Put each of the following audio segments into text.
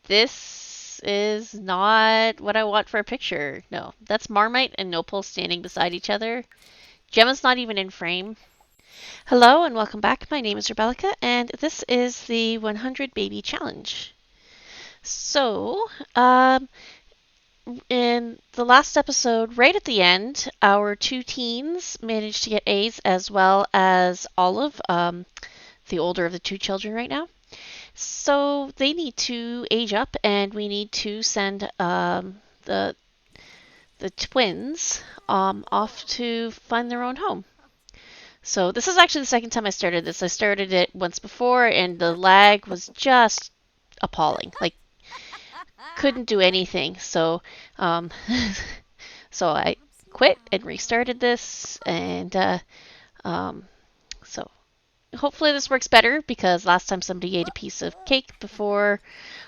this is not what I want for a picture. No, that's Marmite and Nopal standing beside each other. Gemma's not even in frame. Hello and welcome back. My name is Rebecca, and this is the 100 Baby Challenge. So, in the last episode, right at the end, our two teens managed to get A's as well as Olive, the older of the two children right now. So they need to age up, and we need to send the twins off to find their own home. So this is actually the second time I started this. I started it once before, and the lag was just appalling. Like, couldn't do anything. So, um, so I quit and restarted this, and um, so hopefully this works better because last time somebody ate a piece of cake before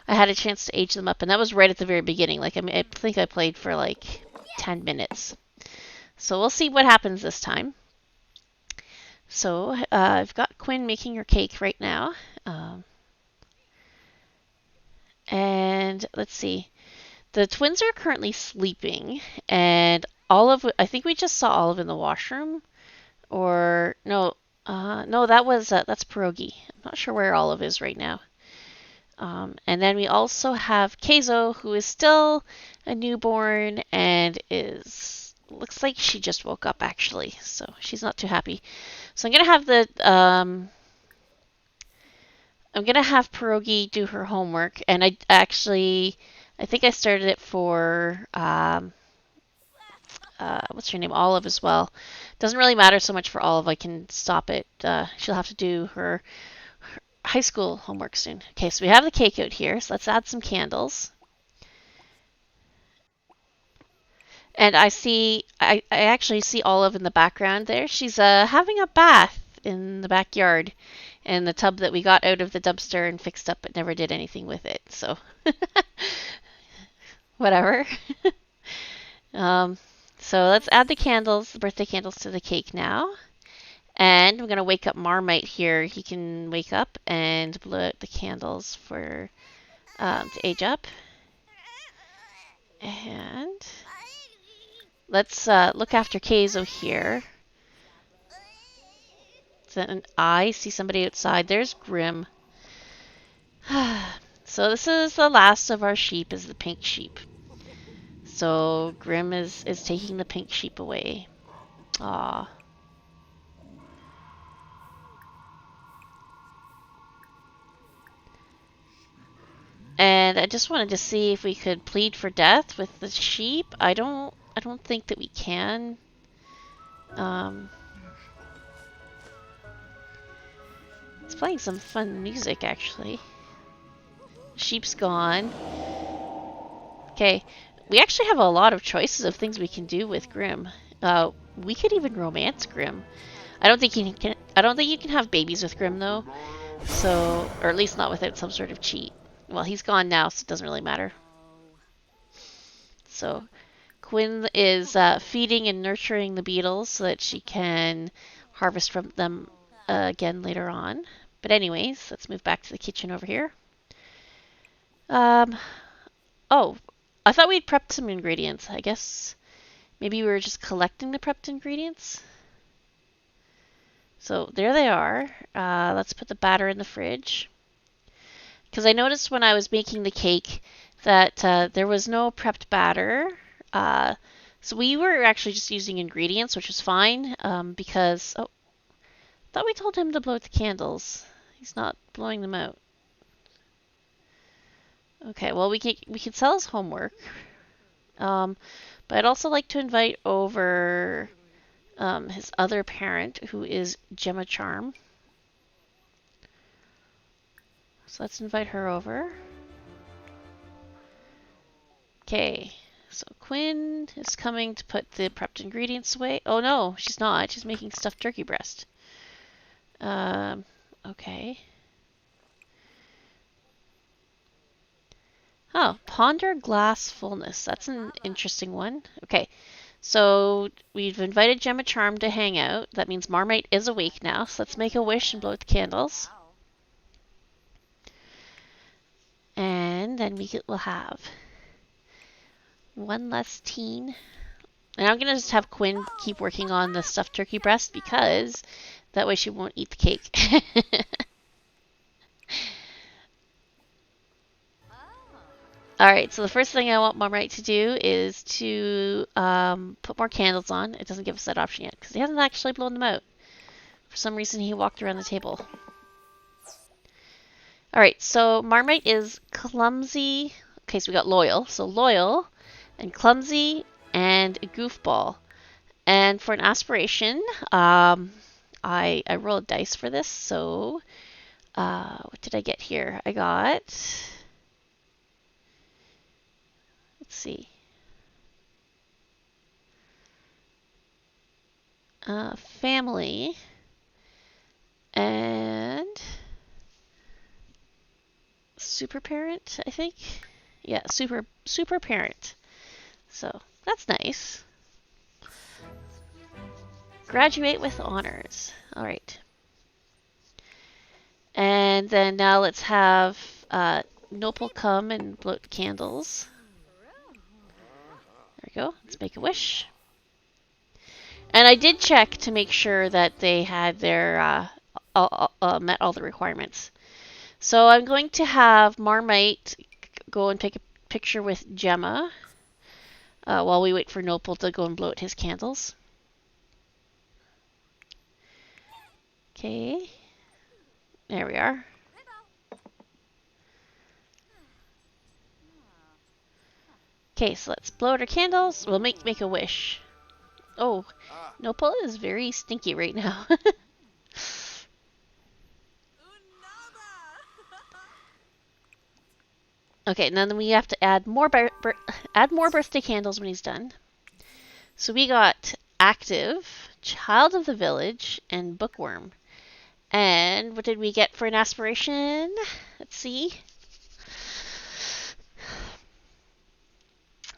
I had a chance to age them up, and that was right at the very beginning. Like, I mean, I think I played for like 10 minutes. So we'll see what happens this time. So I've got Quinn making her cake right now. Um, and let's see. The twins are currently sleeping, and Olive, I think we just saw Olive in the washroom. Or, no, no, that's Pierogi. I'm not sure where Olive is right now. And then we also have Keizo, who is still a newborn and looks like she just woke up actually, so she's not too happy. So I'm gonna have Pierogi do her homework, and I think I started it for what's her name, Olive as well. Doesn't really matter so much for Olive. I can stop it. She'll have to do her high school homework soon. Okay, so we have the cake out here, so let's add some candles. And I actually see Olive in the background there. She's having a bath in the backyard in the tub that we got out of the dumpster and fixed up but never did anything with it. So, whatever. um, so let's add the candles, the birthday candles to the cake now. And I'm going to wake up Marmite here. He can wake up and blow out the candles for to age up. And let's look after Keizo here. And I see somebody outside. There's Grim. So this is the last of our sheep, is the pink sheep. So Grim is taking the pink sheep away. Aw. And I just wanted to see if we could plead for death with the sheep. I don't think that we can. It's playing some fun music actually. Sheep's gone. Okay, we actually have a lot of choices of things we can do with Grim. We could even romance Grim. I don't think you can have babies with Grim though. So, or at least not without some sort of cheat. Well, he's gone now, so it doesn't really matter. So, Quinn is feeding and nurturing the beetles so that she can harvest from them again later on. But anyways, let's move back to the kitchen over here. Oh, I thought we'd prepped some ingredients. I guess maybe we were just collecting the prepped ingredients. So there they are. Let's put the batter in the fridge. Because I noticed when I was making the cake that there was no prepped batter. So we were actually just using ingredients, which was fine because... Oh, I thought we told him to blow out the candles. He's not blowing them out. Okay, well, we can sell his homework. But I'd also like to invite over his other parent, who is Gemma Charm. So let's invite her over. Okay, so Quinn is coming to put the prepped ingredients away. Oh no, she's not. She's making stuffed turkey breast. Okay. Oh, ponder glass fullness. That's an interesting one. Okay, so we've invited Gemma Charm to hang out. That means Marmite is awake now. So let's make a wish and blow out the candles. And And then we will have one less teen. And I'm going to just have Quinn keep working on the stuffed turkey breast because that way she won't eat the cake. Alright, so the first thing I want Marmite to do is to put more candles on. It doesn't give us that option yet because he hasn't actually blown them out. For some reason he walked around the table. Alright, so Marmite is clumsy. Okay, so we got loyal. So loyal and clumsy and a goofball. And for an aspiration, I rolled dice for this. So what did I get here? I got, let's see, family and super parent, I think. Yeah, super parent. So that's nice. Graduate with honors. All right. And then now let's have Nopal come and blow candles. There we go. Let's make a wish. And I did check to make sure that they had their met all the requirements. So I'm going to have Marmite go and take a picture with Gemma while we wait for Nopal to go and blow out his candles. Okay. There we are. Okay, so let's blow out our candles. We'll make a wish. Oh, Nopal is very stinky right now. Okay, now then we have to add more birthday candles when he's done. So we got active, child of the village, and bookworm. And what did we get for an aspiration? Let's see.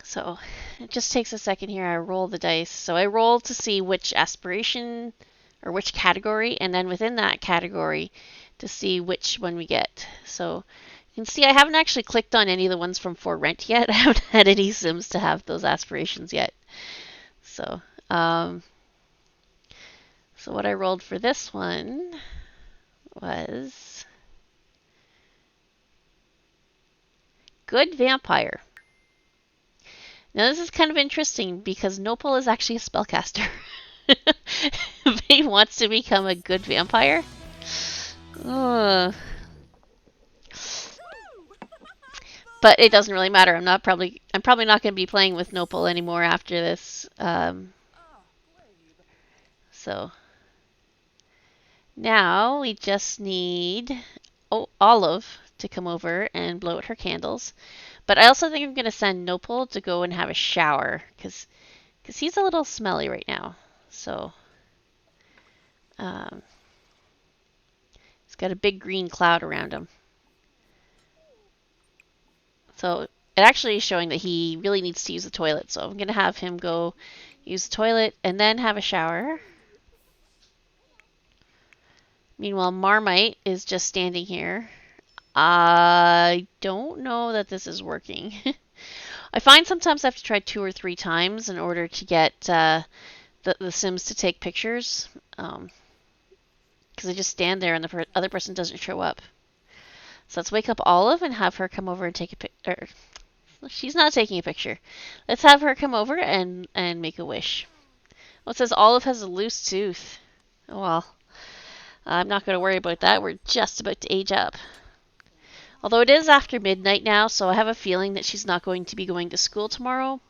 So it just takes a second here. I roll the dice. So I roll to see which aspiration or which category, and then within that category to see which one we get. So you can see I haven't actually clicked on any of the ones from For Rent yet. I haven't had any Sims to have those aspirations yet. So, so what I rolled for this one was good vampire. Now this is kind of interesting because Nopal is actually a spellcaster. He wants to become a good vampire. But it doesn't really matter. I'm probably not going to be playing with Nopal anymore after this. So now we just need Olive to come over and blow out her candles. But I also think I'm going to send Nopal to go and have a shower because he's a little smelly right now. So he's got a big green cloud around him. So it actually is showing that he really needs to use the toilet. So I'm going to have him go use the toilet and then have a shower. Meanwhile, Marmite is just standing here. I don't know that this is working. I find sometimes I have to try 2 or 3 times in order to get the Sims to take pictures. Because they just stand there and the other person doesn't show up. So let's wake up Olive and have her come over and take a picture. She's not taking a picture. Let's have her come over and make a wish. Well, it says Olive has a loose tooth. Oh well. I'm not going to worry about that. We're just about to age up. Although it is after midnight now, so I have a feeling that she's not going to be going to school tomorrow,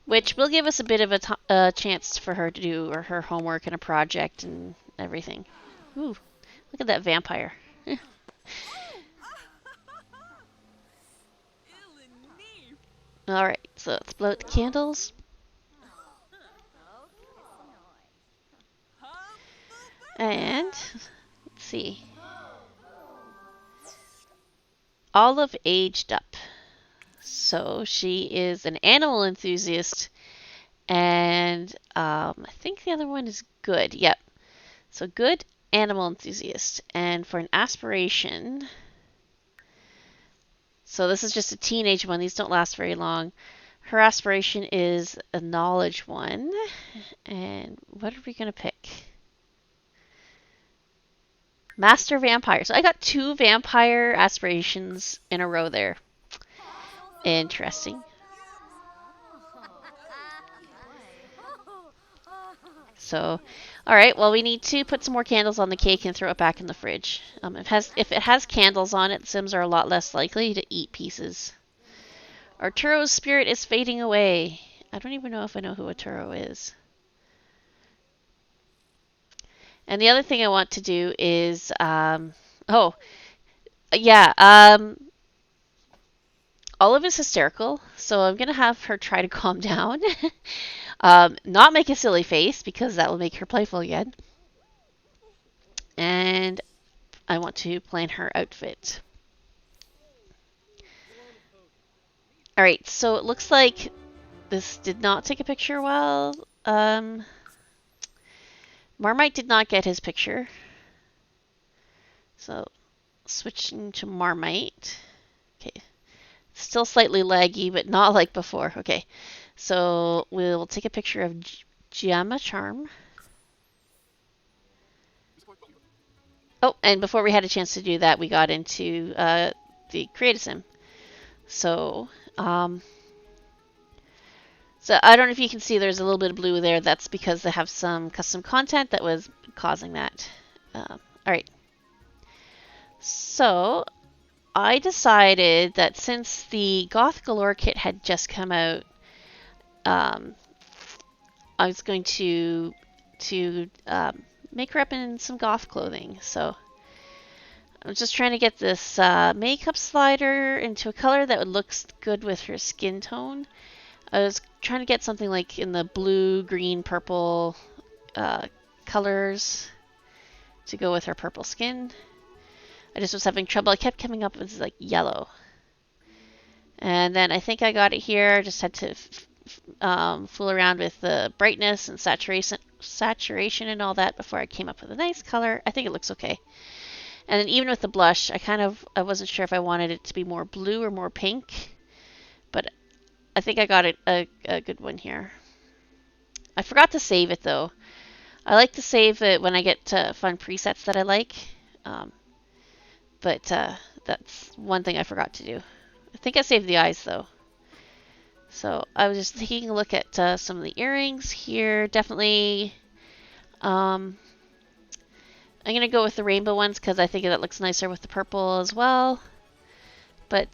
which will give us a bit of a chance for her to do her homework and a project and everything. Ooh, look at that vampire. Alright, so let's blow out the candles. And, let's see. Olive aged up. So she is an animal enthusiast. And I think the other one is good. Yep. So good animal enthusiast. And for an aspiration, let's So this is just a teenage one. These don't last very long. Her aspiration is a knowledge one. And what are we going to pick? Master Vampire. So I got 2 vampire aspirations in a row there. Interesting. So, all right. Well, we need to put some more candles on the cake and throw it back in the fridge. If it has candles on it, the Sims are a lot less likely to eat pieces. Arturo's spirit is fading away. I don't even know if I know who Arturo is. And the other thing I want to do is, oh, yeah, Olive is hysterical, so I'm gonna have her try to calm down. Not make a silly face because that will make her playful again. And I want to plan her outfit. Alright, so it looks like this did not take a picture well. Marmite did not get his picture. So switching to Marmite. Okay. Still slightly laggy, but not like before. Okay. So we'll take a picture of Giamma Charm. Oh, and before we had a chance to do that, we got into the Create-a-Sim. So, so I don't know if you can see there's a little bit of blue there. That's because they have some custom content that was causing that. All right. So I decided that since the Goth Galore kit had just come out, I was going to make her up in some goth clothing. So I'm just trying to get this makeup slider into a color that would look good with her skin tone. I was trying to get something like in the blue, green, purple colors to go with her purple skin. I just was having trouble. I kept coming up with like yellow. And then I think I got it here. I just had to fool around with the brightness and saturation and all that before I came up with a nice color. I think it looks okay. And then even with the blush, I wasn't sure if I wanted it to be more blue or more pink, but I think I got a good one here. I forgot to save it though. I like to save it when I get fun presets that I like, but that's one thing I forgot to do. I think I saved the eyes though. So I was just taking a look at some of the earrings here. Definitely, I'm going to go with the rainbow ones because I think that looks nicer with the purple as well. But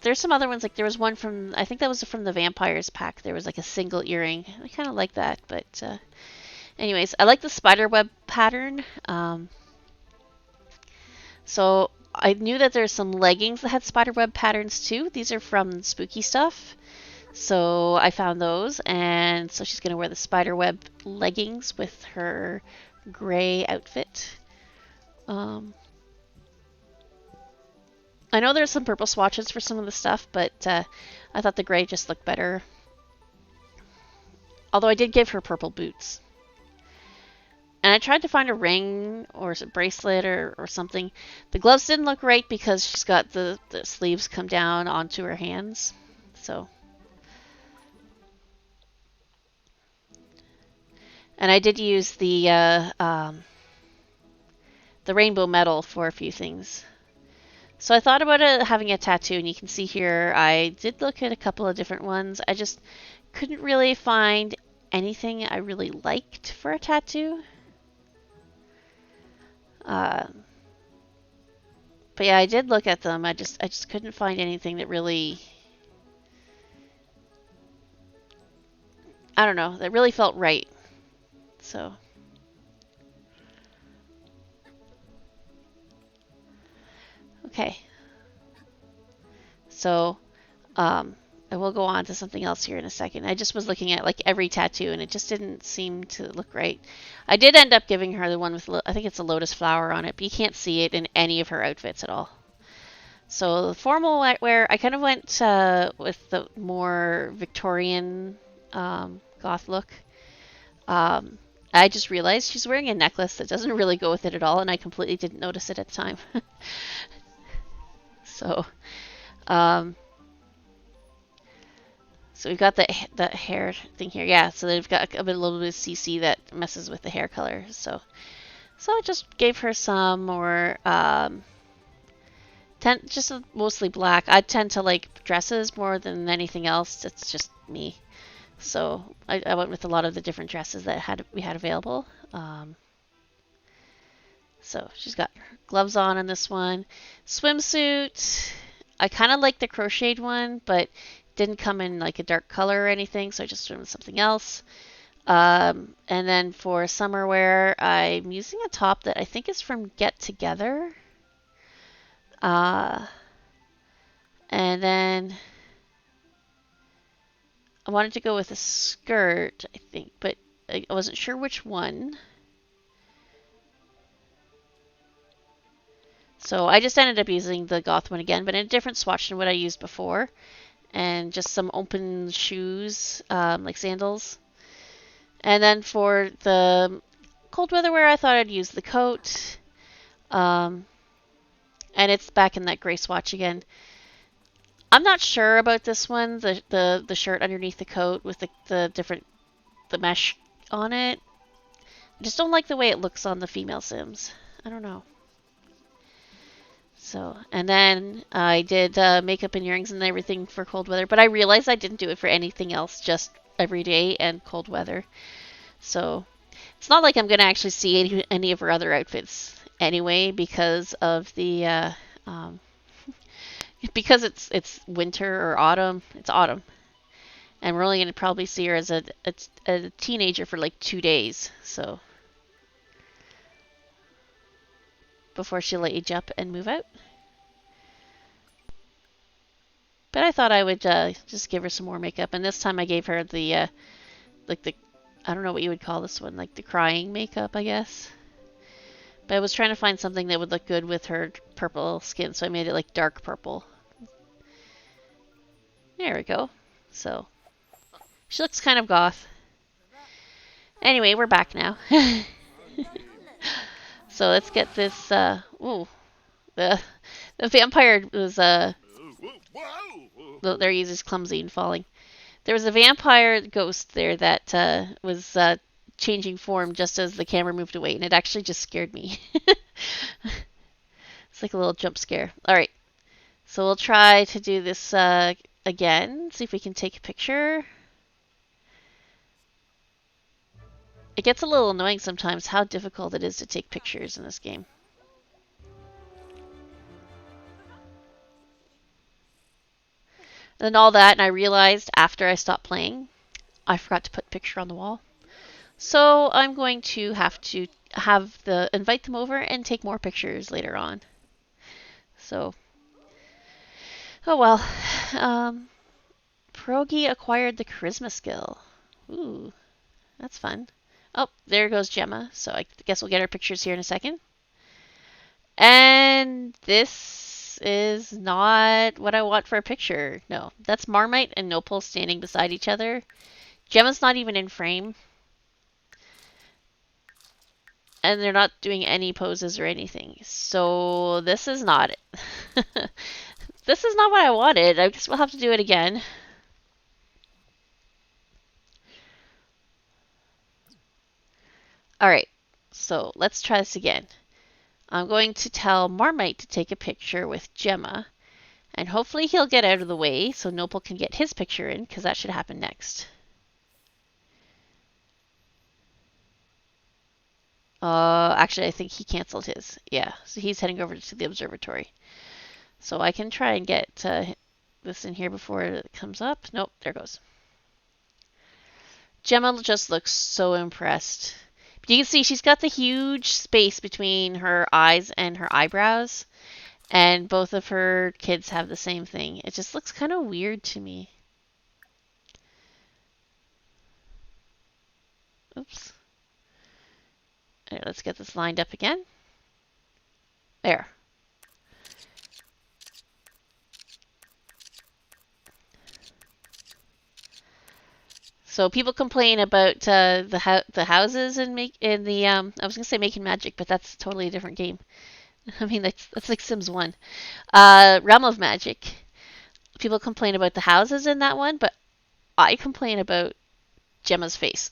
there's some other ones, like there was one from, I think that was from the Vampires pack. There was like a single earring. I kind of like that, but anyways, I like the spiderweb pattern. So I knew that there's some leggings that had spiderweb patterns too. These are from Spooky Stuff. So I found those, and so she's going to wear the spiderweb leggings with her gray outfit. I know there's some purple swatches for some of the stuff, but I thought the gray just looked better. Although I did give her purple boots. And I tried to find a ring or a bracelet or something. The gloves didn't look right because she's got the sleeves come down onto her hands. So. And I did use the rainbow metal for a few things. So I thought about having a tattoo, and you can see here I did look at a couple of different ones. I just couldn't really find anything I really liked for a tattoo. But yeah, I did look at them. I just couldn't find anything that really, I don't know, that really felt right. So. Okay. So, I will go on to something else here in a second. I just was looking at like every tattoo and it just didn't seem to look right. I did end up giving her the one with, I think it's a lotus flower on it, but you can't see it in any of her outfits at all. So the formal wear, I kind of went with the more Victorian goth look. I just realized she's wearing a necklace that doesn't really go with it at all, and I completely didn't notice it at the time. So, Um, so we've got the hair thing here. Yeah, so they've got a little bit of CC that messes with the hair color. So I just gave her some more just mostly black. I tend to like dresses more than anything else. It's just me. So I went with a lot of the different dresses that we had available. So she's got gloves on in this one. Swimsuit. I kind of like the crocheted one, but didn't come in like a dark color or anything, so I just went with something else. And then for summer wear, I'm using a top that I think is from Get Together. Uh, and then I wanted to go with a skirt, I think, but I wasn't sure which one. So I just ended up using the goth one again, but in a different swatch than what I used before. And just some open shoes, like sandals. And then for the cold weather wear, I thought I'd use the coat. And it's back in that gray swatch again. I'm not sure about this one, the shirt underneath the coat with the mesh on it. I just don't like the way it looks on the female Sims. I don't know. So, and then I did makeup and earrings and everything for cold weather, but I realized I didn't do it for anything else, just every day and cold weather. So, it's not like I'm going to actually see any of her other outfits anyway because of the because it's winter or autumn. It's autumn, and we're only going to probably see her as a teenager for like 2 days. So before she'll age up and move out. But I thought I would just give her some more makeup, and this time I gave her the like the I don't know what you would call this one, like the crying makeup, I guess. But I was trying to find something that would look good with her purple skin, so I made it like dark purple. There we go. So she looks kind of goth. Anyway, we're back now. So let's get this. Ooh, the vampire was Their use is clumsy and falling. There was a vampire ghost there that was changing form just as the camera moved away, and it actually just scared me. It's like a little jump scare. All right, so we'll try to do this again. See if we can take a picture. It gets a little annoying sometimes how difficult it is to take pictures in this game. And then all that, and I realized after I stopped playing, I forgot to put picture on the wall. So I'm going to invite them over and take more pictures later on. So, oh well. Pierogi acquired the charisma skill. Ooh, that's fun. Oh, there goes Gemma. So I guess we'll get our pictures here in a second. And this is not what I want for a picture. No, that's Marmite and Nopal standing beside each other. Gemma's not even in frame. And they're not doing any poses or anything. So this is not it. This is not what I wanted. I guess we'll have to do it again. Alright, so let's try this again. I'm going to tell Marmite to take a picture with Gemma, and hopefully he'll get out of the way so Nopal can get his picture in, because that should happen next. Actually, I think he canceled his. Yeah, so he's heading over to the observatory. So I can try and get this in here before it comes up. Nope, there goes. Gemma just looks so impressed. But you can see she's got the huge space between her eyes and her eyebrows. And both of her kids have the same thing. It just looks kind of weird to me. Oops. Right, let's get this lined up again. There. So people complain about the houses in the I was gonna say Making Magic, but that's totally a different game. I mean that's like Sims 1. Realm of Magic. people complain about the houses in that one, but I complain about Gemma's face.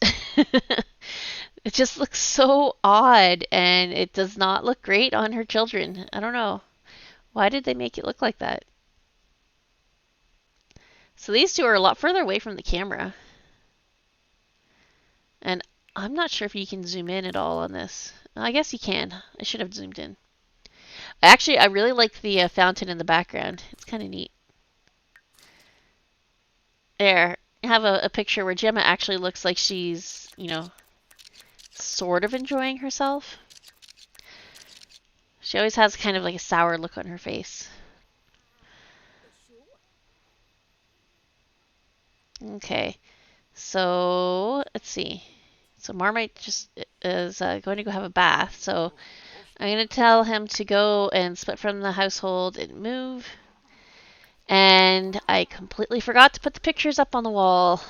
It just looks so odd and it does not look great on her children. I don't know. Why did they make it look like that? So these two are a lot further away from the camera. And I'm not sure if you can zoom in at all on this. I guess you can. I should have zoomed in. Actually, I really like the fountain in the background. It's kind of neat. There. I have a picture where Gemma actually looks like she's, sort of enjoying herself. She always has kind of like a sour look on her face. Okay. So, let's see. So Marmite just is going to go have a bath. So I'm going to tell him to go and split from the household and move. And I completely forgot to put the pictures up on the wall.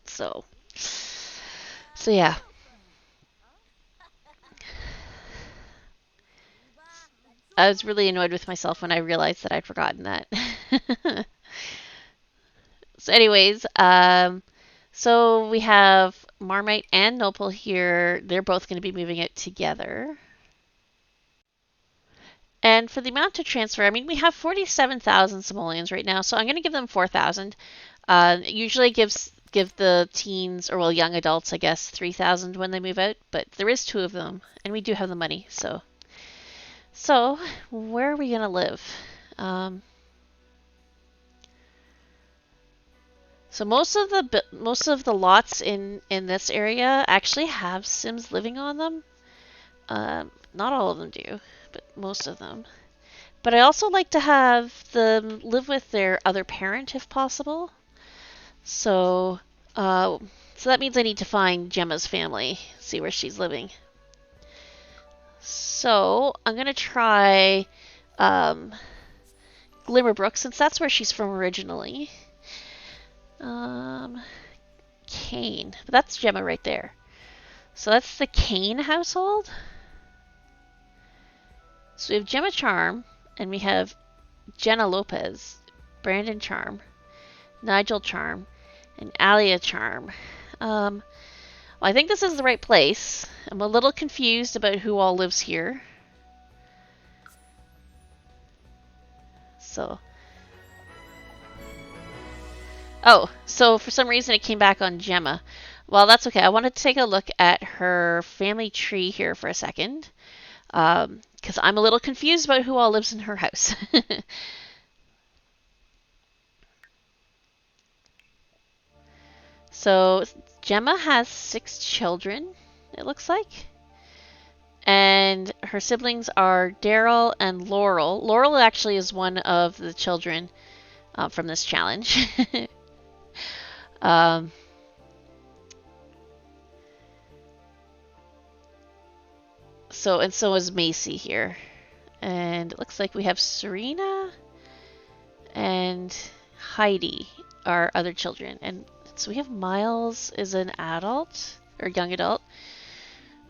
So yeah. I was really annoyed with myself when I realized that I'd forgotten that. So anyways, so we have Marmite and Nopal here. They're both going to be moving out together. And for the amount to transfer, I mean, we have 47,000 simoleons right now, so I'm going to give them 4,000. Usually give the teens, or well, young adults, I guess, 3,000 when they move out, but there is two of them, and we do have the money, so. So, where are we going to live? So most of the lots in this area actually have Sims living on them. Not all of them do, but most of them. But I also like to have them live with their other parent if possible. So that means I need to find Gemma's family, see where she's living. So I'm gonna try Glimmerbrook, since that's where she's from originally. Kane, but that's Gemma right there. So that's the Kane household. So we have Gemma Charm, and we have Jenna Lopez, Brandon Charm, Nigel Charm, and Alia Charm. Well, I think this is the right place. I'm a little confused about who all lives here. So. Oh, so for some reason it came back on Gemma. Well, that's okay. I wanted to take a look at her family tree here for a second. Because I'm a little confused about who all lives in her house. So Gemma has 6 children, it looks like. And her siblings are Daryl and Laurel. Laurel actually is one of the children from this challenge. So is Macy here. And it looks like we have Serena and Heidi, our other children. And so we have Miles is an adult, or young adult.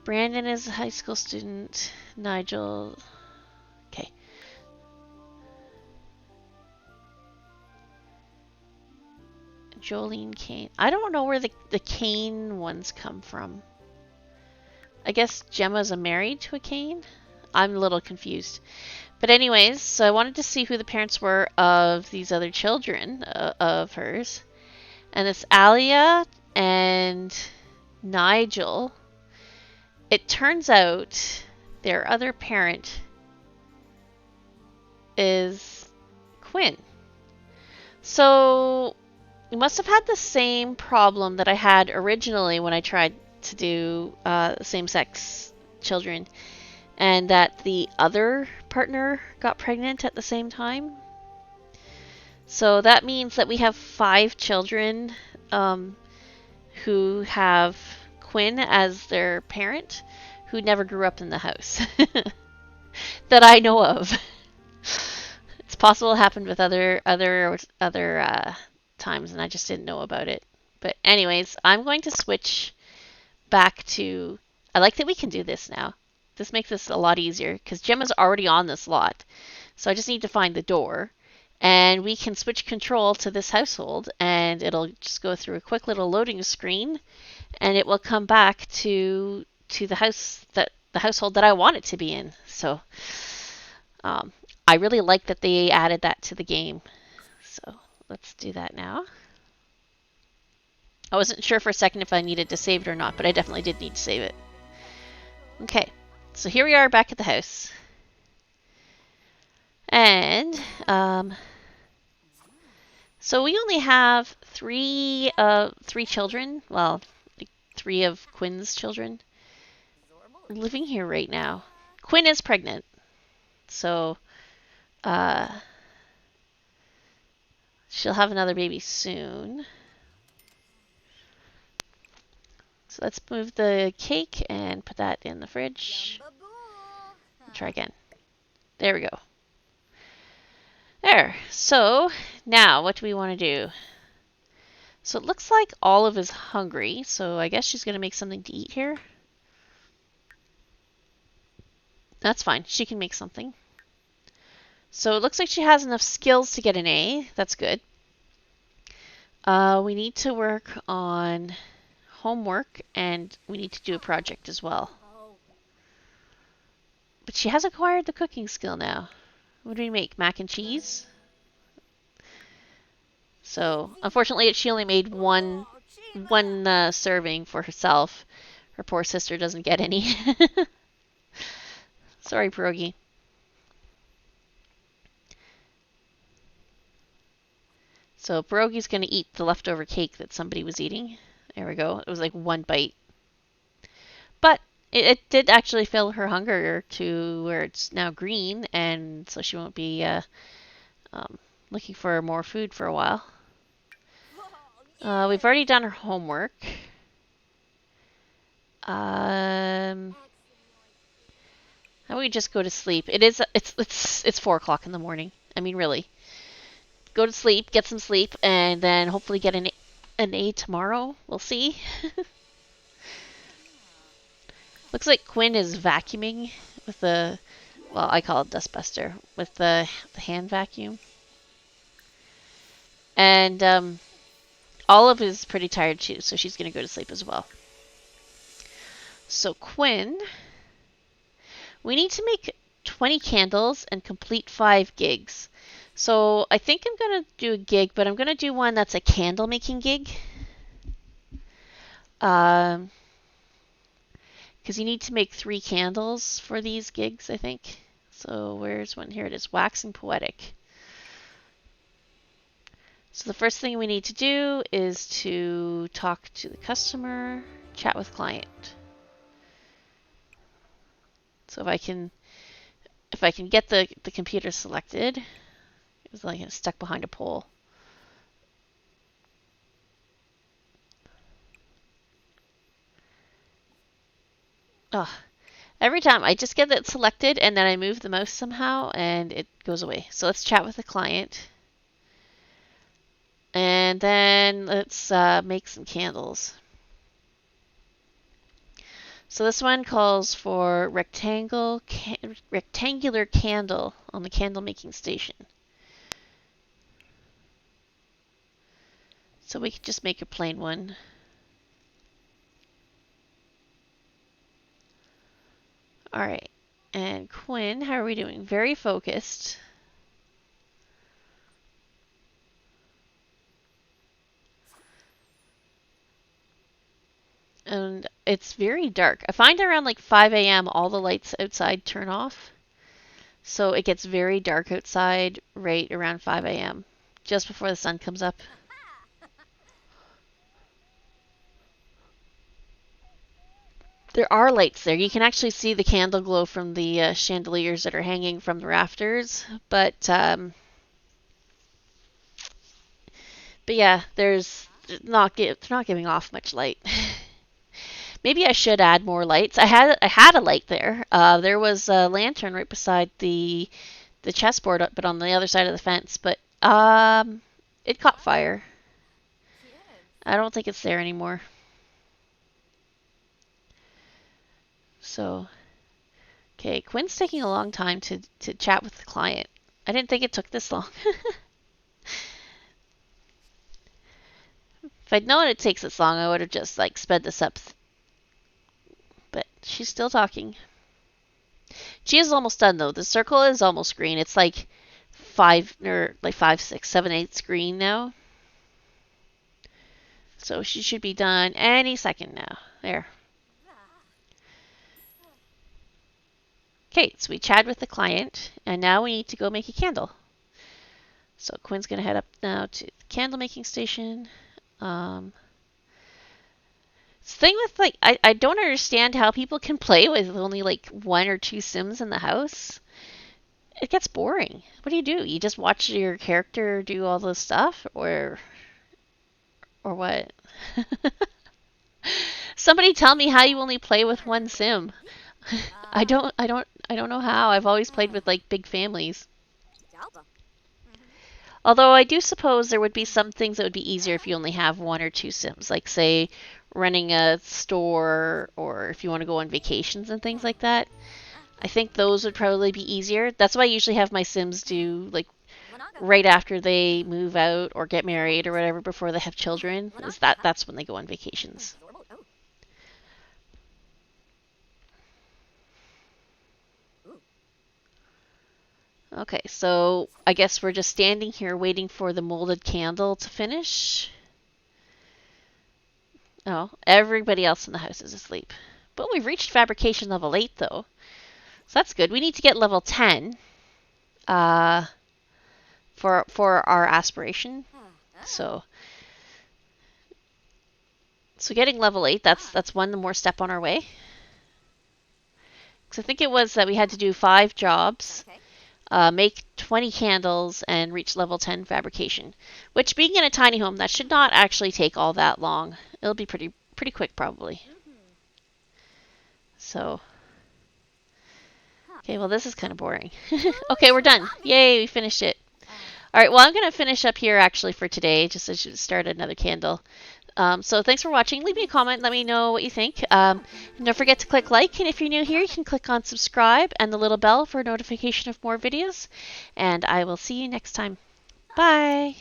Brandon is a high school student. Nigel. Okay. Jolene Kane. I don't know where the Kane ones come from. I guess Gemma's married to a Kane? I'm a little confused. But anyways, so I wanted to see who the parents were of these other children of hers. And it's Alia and Nigel. It turns out their other parent is Quinn. So you must have had the same problem that I had originally when I tried to do same-sex children, and that the other partner got pregnant at the same time. So that means that we have 5 children who have Quinn as their parent, who never grew up in the house that I know of. It's possible it happened with other times, and I just didn't know about it. But anyways, I'm going to switch back to. I like that we can do this now. This makes this a lot easier because Gemma's already on this lot, so I just need to find the door. and we can switch control to this household, and it'll just go through a quick little loading screen, and it will come back to the household that I want it to be in. So um, I really like that they added that to the game. So let's do that now. I wasn't sure for a second if I needed to save it or not, but I definitely did need to save it. Okay, so here we are back at the house. And so we only have three children. Well, like three of Quinn's children living here right now. Quinn is pregnant, so uh, she'll have another baby soon. So let's move the cake and put that in the fridge. Try again. There we go. There. So now what do we want to do? So it looks like Olive is hungry, so I guess she's going to make something to eat here. That's fine. She can make something. So it looks like she has enough skills to get an A. That's good. We need to work on homework, and we need to do a project as well. But she has acquired the cooking skill now. What do we make? Mac and cheese? So, unfortunately, she only made one serving for herself. Her poor sister doesn't get any. Sorry, Pierogi. So Pierogi's going to eat the leftover cake that somebody was eating. There we go. It was like one bite. But it did actually fill her hunger to where it's now green, and so she won't be looking for more food for a while. We've already done her homework. How about we just go to sleep? It's 4 o'clock in the morning. I mean, really. Go to sleep, get some sleep, and then hopefully get an A tomorrow. We'll see. Looks like Quinn is vacuuming with the, well, I call it dustbuster, with the hand vacuum. And Olive is pretty tired too, so she's going to go to sleep as well. So Quinn, we need to make 20 candles and complete 5 gigs. So I think I'm going to do a gig, but I'm going to do one that's a candle making gig. Because you need to make 3 candles for these gigs, I think. So where's one? Here it is, Waxing Poetic. So the first thing we need to do is to talk to the customer, chat with client. So if I can get the computer selected, it was like stuck behind a pole. Oh, every time I just get it selected and then I move the mouse somehow and it goes away. So let's chat with the client. And then let's make some candles. So this one calls for rectangular candle on the candle making station. So we could just make a plain one. Alright, and Quinn, how are we doing? Very focused. And it's very dark. I find around like 5 a.m. all the lights outside turn off. So it gets very dark outside right around 5 a.m. just before the sun comes up. There are lights there. You can actually see the candle glow from the chandeliers that are hanging from the rafters. But yeah, it's not giving off much light. Maybe I should add more lights. I had a light there. There was a lantern right beside the chessboard, but on the other side of the fence. But it caught fire. I don't think it's there anymore. So, okay, Quinn's taking a long time to chat with the client. I didn't think it took this long. If I'd known it takes this long, I would have just like sped this up. But she's still talking. She is almost done though. The circle is almost green. It's like 5, 6, 7, 8 green now. So she should be done any second now. There. Okay, so we chatted with the client, and now we need to go make a candle. So Quinn's going to head up now to the candle making station. The thing with, like, I don't understand how people can play with only, like, 1 or 2 Sims in the house. It gets boring. What do? You just watch your character do all this stuff? Or what? Somebody tell me how you only play with 1 Sim. I don't know how. I've always played with like big families. Although I do suppose there would be some things that would be easier if you only have 1 or 2 Sims, like say running a store or if you want to go on vacations and things like that. I think those would probably be easier. That's why I usually have my Sims do like right after they move out or get married or whatever before they have children. That's when they go on vacations. Okay, so I guess we're just standing here waiting for the molded candle to finish. Oh, everybody else in the house is asleep. But we've reached fabrication level 8 though. So that's good. We need to get level 10 for our aspiration. So getting level 8, that's one more step on our way. Because I think it was that we had to do 5 jobs. Make 20 candles and reach level 10 fabrication. Which, being in a tiny home, that should not actually take all that long. It'll be pretty quick, probably. So, okay, well, this is kind of boring. Okay, we're done. Yay, we finished it. All right, well, I'm going to finish up here, actually, for today, just to start another candle. So thanks for watching. Leave me a comment. Let me know what you think. And don't forget to click like. And if you're new here, you can click on subscribe and the little bell for notification of more videos. And I will see you next time. Bye.